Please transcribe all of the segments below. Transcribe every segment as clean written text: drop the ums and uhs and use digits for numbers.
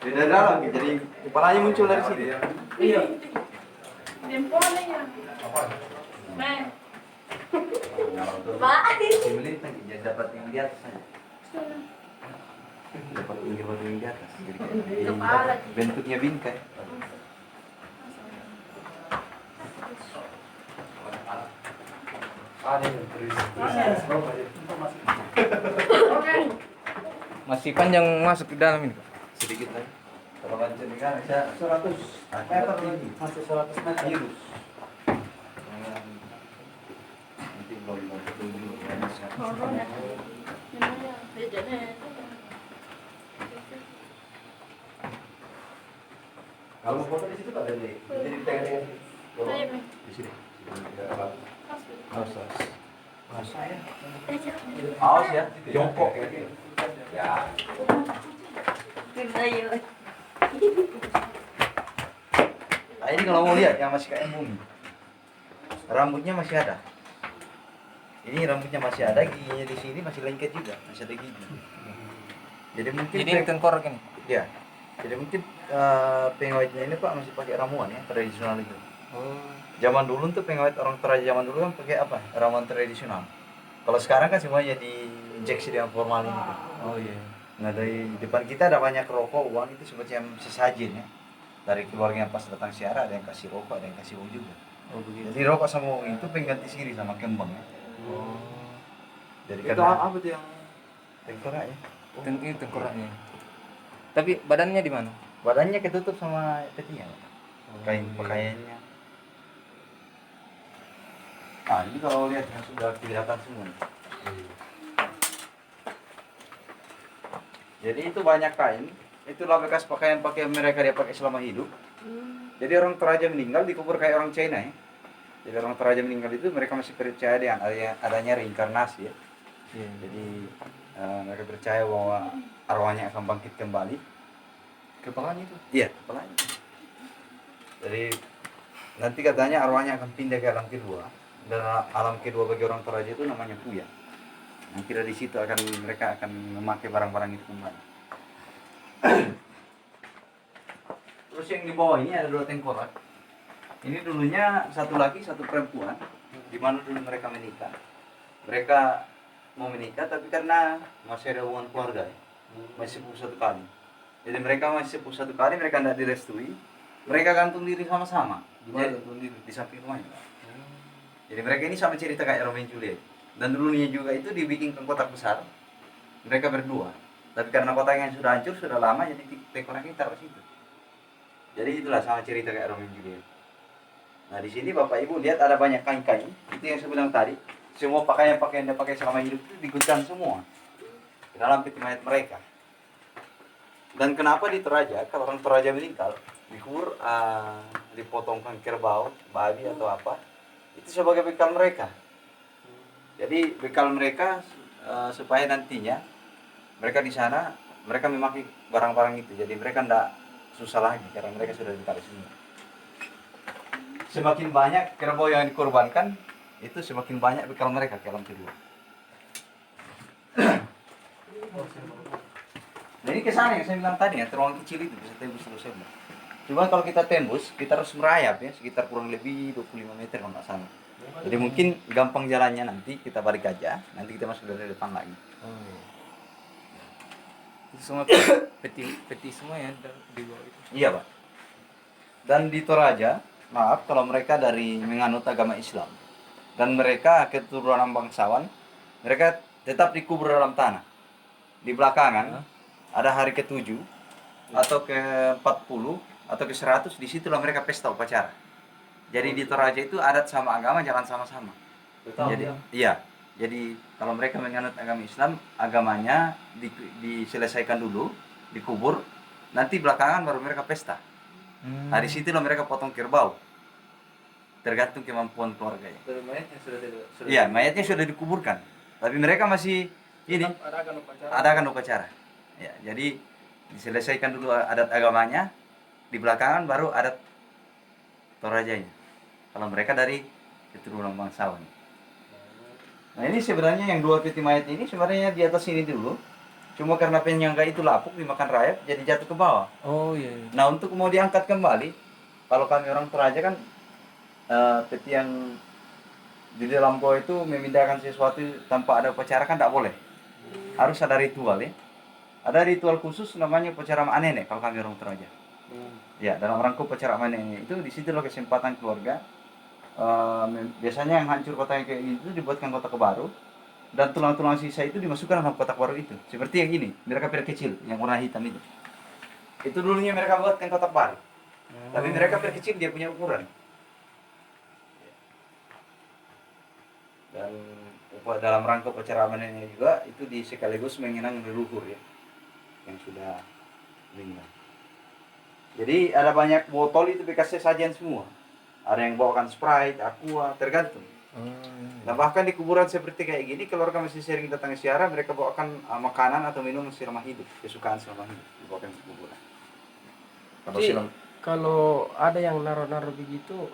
Dari dalam, jadi kepalanya muncul dari sini. Iya. Jempolnya. Apa? Nah. Pak. Si melintang, jadi dapat yang di atas saja. Dapat yang di atas. Jadi Kepala. bentuknya bingkai. Ada yang berisi. Oke. Masih panjang masuk ke dalam ini. Sedikit lagi. Kalau macam ini kan bisa 100 meter lagi. masih 100 meter. Virus. Nanti belum betul dulu ya. Corona. Namanya bedanya. Kalau foto di situ Pak Dede. Jadi ditekan Saya di sini. Awas. Awas ya. Awas ya. Jongkok. Ya. Nah ini kalau mau lihat yang masih kayak bumi, rambutnya masih ada. Ini rambutnya masih ada, giginya di sini masih lengket juga, masih ada gigi. Jadi mungkin Jadi ini tengkorak ini. ya. Jadi mungkin pengawetnya ini Pak masih pakai ramuan ya tradisional itu. Oh. Zaman dulu tuh pengawet orang Toraja zaman dulu kan pakai apa? Ramuan tradisional. Kalau sekarang kan semuanya diinjeksi dengan formalin itu. Oh iya. Nah dari depan kita ada banyak rokok, uang itu semacam sesajen ya. Dari keluarga yang pas datang siara ada yang kasih rokok, ada yang kasih uang juga. Oh begitu. Jadi rokok sama uang itu pengganti siri sama kembang ya. Oh. Jadi Itu karena apa tuh yang tengkorak ya. Ini tengkoraknya. Tapi badannya di mana? Badannya ketutup sama petinya. Kain iya. pakaiannya. Nah ini kalau lihat yang sudah kelihatan semua. Jadi itu banyak kain. Itulah bekas pakaian-pakaian mereka dia pakai selama hidup. Jadi orang Toraja meninggal dikubur kayak orang China ya. Jadi orang Toraja meninggal itu mereka masih percaya dengan adanya reinkarnasi ya. Iya. Jadi mereka percaya bahwa arwahnya akan bangkit kembali. Kepalanya itu. Iya, kepalanya. Jadi nanti katanya arwahnya akan pindah ke alam kedua. Dan alam kedua bagi orang Toraja itu namanya Puya. Nanti dari situ mereka akan memakai barang-barang itu kembali. Terus yang di bawah ini ada 2 tengkorak. Ini dulunya satu laki satu perempuan, di mana dulu mereka menikah. Mereka mau menikah tapi karena masih ada hubungan keluarga, ya, masih sepupu satu kali. Jadi mereka masih sepupu satu kali, mereka tidak direstui. Mereka gantung diri sama-sama. Jadi di samping rumahnya. Jadi mereka ini sama cerita kayak Romeo dan Juliet. Dan dulunya juga itu dibikinkan kotak besar. Mereka berdua. Tapi karena kotaknya sudah hancur, sudah lama, jadi tengkoraknya taruh situ. Jadi itulah sama cerita kayak Romeo dan Juliet. Nah di sini Bapak Ibu lihat ada banyak kain-kain. Itu yang saya bilang tadi. Semua pakaian-pakaian yang pakai selama hidup itu digulkan semua ke dalam peti mayat mereka. Dan kenapa di Toraja? Kalau orang Toraja meninggal, dikubur, dipotongkan kerbau, babi atau apa, itu sebagai bekal mereka. Jadi bekal mereka supaya nantinya mereka di sana mereka memakai barang-barang itu. Jadi mereka tidak susah lagi karena mereka sudah ditarik semua. Semakin banyak kerbau yang dikorbankan, itu semakin banyak bekal mereka ke alam kedua. Nah ini kesana yang saya bilang tadi ya, terowongan kecil itu bisa tembus terus saya bilang. Cuma kalau kita tembus, kita harus merayap ya, sekitar kurang lebih 25 meter kalau nggak salah. Jadi mungkin gampang jalannya nanti kita balik aja, nanti kita masuk dari depan lagi. Oh iya. Itu semua peti semua ya di bawah itu. Iya Pak. Dan di Toraja, maaf kalau mereka dari menganut agama Islam dan mereka keturunan bangsawan, mereka tetap dikubur dalam tanah. Di belakangan ada hari ke-7 atau ke-40 atau ke-100, disitulah mereka pesta upacara. Jadi di Toraja itu adat sama agama jalan sama-sama. Jadi iya. Jadi kalau mereka menganut agama Islam, agamanya diselesaikan dulu, dikubur, nanti belakangan baru mereka pesta. Nah di situlah mereka potong kerbau. Tergantung kemampuan keluarganya. mayatnya sudah Iya, mayatnya sudah dikuburkan. Tapi mereka masih ini adakan upacara. Ya, jadi diselesaikan dulu adat agamanya, di belakangan baru adat Torajanya. Kalau mereka dari keturunan bangsawan. Nah ini sebenarnya yang 2 peti mayat ini sebenarnya di atas ini dulu Cuma karena penyangga itu lapuk dimakan rayap jadi jatuh ke bawah. Oh iya. Iya. Nah untuk mau diangkat kembali, kalau kami orang Toraja kan peti yang di dalam goa itu memindahkan sesuatu tanpa ada upacara kan tidak boleh. Harus ada ritual ya. Ada ritual khusus namanya upacara mak nenek kalau kami orang Toraja. Ya dalam rangka upacara mak nenek itu di situ loh kesempatan keluarga. Biasanya yang hancur kota yang kayak gitu dibuatkan kotak baru dan tulang-tulang sisa itu dimasukkan dalam kotak baru itu. Seperti yang ini, mereka pil kecil yang warna hitam itu. Itu dulunya mereka buatkan kotak baru. Tapi mereka pil kecil dia punya ukuran. Dan dalam rangka upacara manennya juga itu di sekaligus mengenang leluhur ya yang sudah meninggal. Jadi ada banyak botol itu dikasih sajian semua. Ada yang bawakan Sprite, Aqua, tergantung. Nah bahkan di kuburan seperti kayak gini, keluarga masih sering datang ke ziarah, mereka bawakan makanan atau minum selama hidup, kesukaan selama hidup dibawakan ke kuburan. Jadi, kalau ada yang naruh-naruh begitu,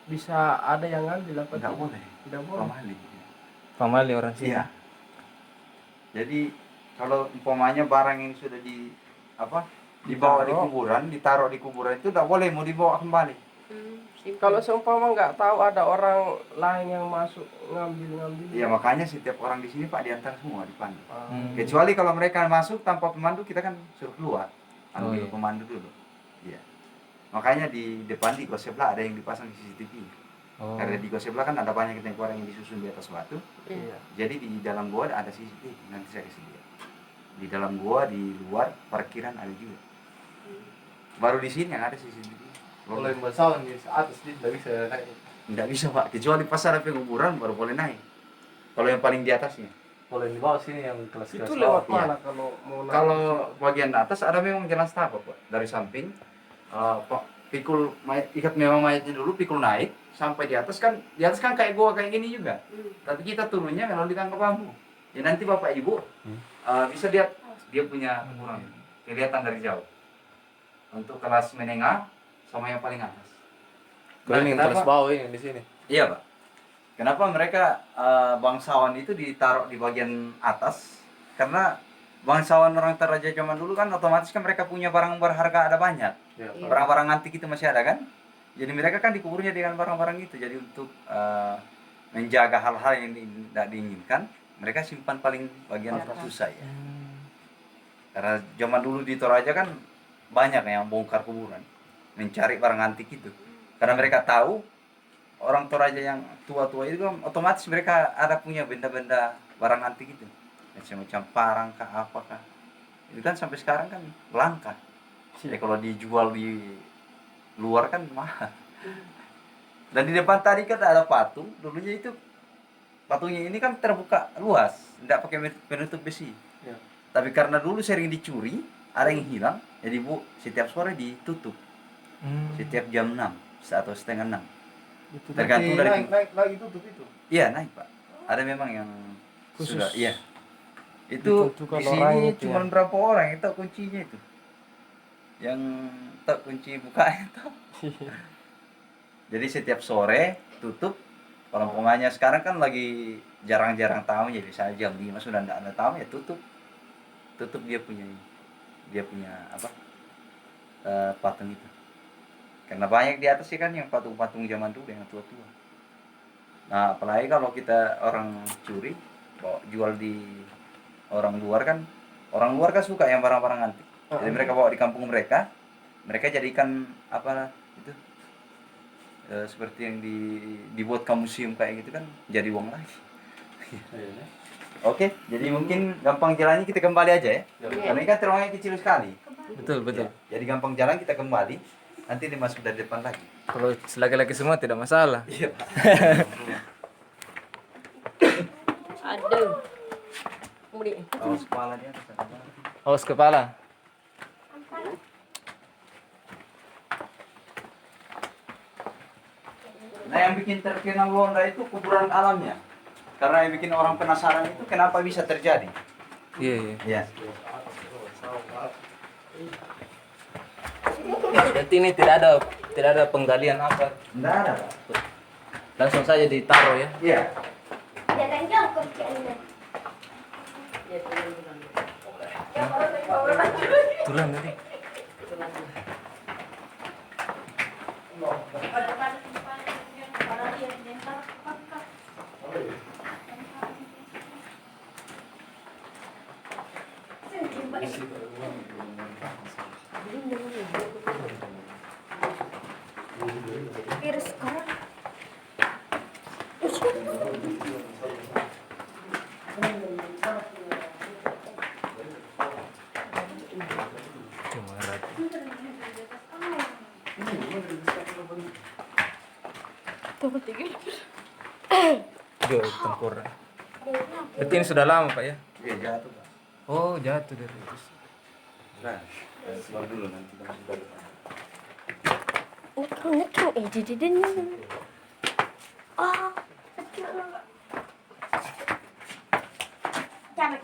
bisa ada yang ngambil apa? Tidak boleh. Tidak boleh. Pamali. Pamali orang sini. Iya. Jadi kalau umpamanya barang yang sudah dibawa di kuburan, ditaruh di kuburan itu tidak boleh mau dibawa kembali. Kalau seumpama nggak tahu ada orang lain yang masuk ngambil. Iya makanya setiap orang di sini Pak diantar semua dipandu. Hmm. Kecuali kalau mereka masuk tanpa pemandu kita kan suruh keluar. Oh, Ambil iya. pemandu dulu. Iya. Makanya di depan di gua sebelah ada yang dipasang CCTV. Oh. Karena di gua sebelah kan ada banyak tengkorak yang disusun di atas batu. Iya. Jadi di dalam gua ada CCTV. Nanti saya kasih lihat. Di dalam gua, di luar parkiran ada juga. Baru di sini yang ada CCTV. Kalau yang basah di atas dia tidak bisa naik. Nggak bisa Pak, kecuali pas ada penguburan baru boleh naik. Kalau yang paling di atasnya. Kalau yang di bawah sini yang kelas-kelas Itu bawah. lewat mana kalau mau naik? Kalau bagian atas ada memang jalan setapak Pak. Dari samping, pikul ikat memang mayatnya dulu, pikul naik sampai di atas kan kayak gua kayak gini juga. Tapi kita turunnya melalui tangga bambu. Ya nanti Bapak Ibu bisa lihat dia punya ukuran, kelihatan dari jauh. Untuk kelas menengah sama yang paling atas. Kalau yang Kenapa? kelas bawah ini di sini. Iya Pak. Kenapa mereka bangsawan itu ditaruh di bagian atas? Karena bangsawan orang Toraja zaman dulu kan otomatis kan mereka punya barang berharga ada banyak. Ya, Iya. Barang-barang antik itu masih ada kan? Jadi mereka kan dikuburnya dengan barang-barang itu. Jadi untuk menjaga hal-hal yang tidak diinginkan, mereka simpan paling bagian Atas. susah ya. Karena zaman dulu di Toraja kan banyak yang bongkar kuburan, mencari barang antik itu. Karena mereka tahu orang Toraja yang tua-tua itu kan otomatis mereka ada punya benda-benda barang antik itu. Macam-macam parang kah apakah. Itu kan sampai sekarang kan langka. Jadi kalau dijual di luar kan mahal. Dan di depan tadi kan ada patung, dulunya itu patungnya ini kan terbuka luas, tidak pakai penutup besi. Ya. Tapi karena dulu sering dicuri, ada yang hilang, jadi Bu setiap sore ditutup. Setiap jam 6 atau setengah 6. Itu Tergantung dari naik lagi tutup itu. Iya naik Pak. Ada memang yang Khusus. sudah iya. Itu Ditentukan di orang sini itu cuma ya. berapa orang yang tahu kuncinya itu. Yang tahu kunci bukanya tahu. Jadi setiap sore tutup. Kalau umpamanya sekarang kan lagi jarang-jarang tamu, jadi saya jam 5 sudah tidak ada tamu ya tutup. Tutup dia punya apa? Patung itu. Karena banyak di atas sih kan yang patung-patung zaman dulu yang tua-tua. Nah, apalagi kalau kita orang curi, bawa jual di orang luar kan suka yang barang-barang antik. Jadi mereka bawa di kampung mereka jadikan apa itu seperti yang dibuat ke museum kayak gitu kan jadi uang lagi. Oke, jadi mungkin gampang jalannya kita kembali aja ya. Karena ini kan terowongan kecil sekali. Betul, betul. Ya, jadi gampang jalan kita kembali. Nanti dimasuk dari depan lagi. Kalau laki-laki semua tidak masalah. Iya, Pak. Aduh. Kemudian. Awas kepala dia atas. Awas kepala. Nah, yang bikin terkenal Londa itu kuburan alamnya. Karena yang bikin orang penasaran itu kenapa bisa terjadi. Iya, iya. Iya. Berarti ini tidak ada penggalian apa. Enggak ada, Pak. Langsung saja ditaruh ya. Iya. Tulang tadi. Virus corona. Cuma rata. Tunggu tiga. Yo, tengkorak. Berarti ini sudah lama Pak ya? Iya, jatuh, Pak. Oh, jatuh dari atas. Nah, keluar dulu nanti kita masuk ke depan. Nekang jadi. Ah, cabut.